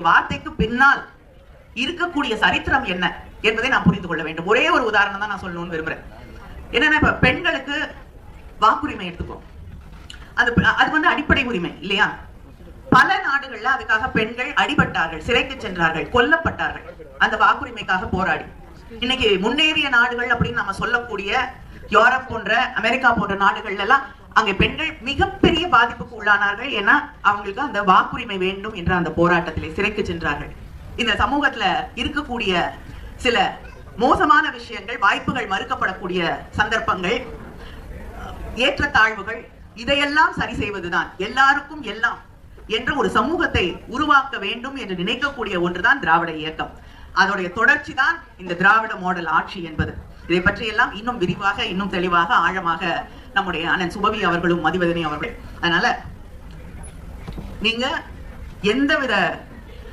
வார்த்தைக்கு பின்னால் இருக்கக்கூடிய சரித்திரம் என்ன என்பதை நாம் புரிந்து கொள்ள வேண்டும். ஒரே ஒரு உதாரணம் தான் நான் சொல்லணும்னு விரும்புறேன். என்னன்னா, இப்ப பெண்களுக்கு வாக்குரிமை எடுத்துக்கோ, அது அடிப்படை உரிமை இல்லையா? பல நாடுகள்ல அதுக்காக பெண்கள் அடிபட்டார்கள், சிறைக்கு சென்றார்கள், கொல்லப்பட்டார்கள் அந்த வாக்குரிமைக்காக போராடி. இன்னைக்கு முன்னேறிய நாடுகள் அப்படின்னு நம்ம சொல்லக்கூடிய யூரோப் போன்ற அமெரிக்கா போன்ற நாடுகள்ல எல்லாம் அங்க பெண்கள் மிகப்பெரிய பாதிப்புக்கு உள்ளானார்கள். ஏன்னா அவங்களுக்கு அந்த வாக்குரிமை வேண்டும் என்ற அந்த போராட்டத்திலே சிறைக்கு சென்றார்கள். இந்த சமூகத்துல இருக்கக்கூடிய சில மோசமான விஷயங்கள், வாய்ப்புகள் மறுக்கப்படக்கூடிய சந்தர்ப்பங்கள், ஏற்றத்தாழ்வுகள், இதையெல்லாம் சரி செய்வதுதான் எல்லாருக்கும் எல்லாம் என்ற ஒரு சமூகத்தை உருவாக்க வேண்டும் என்று நினைக்கக்கூடிய ஒன்றுதான் திராவிட இயக்கம். அதோடைய தொடர்ச்சி தான் இந்த திராவிட மாடல் ஆட்சி என்பது. இதை பற்றி எல்லாம் இன்னும் விரிவாக, இன்னும் தெளிவாக, ஆழமாக நம்முடைய அண்ணன் சுபவி அவர்களும் மதிவதனி அவர்கள். அதனால நீங்க எந்தவித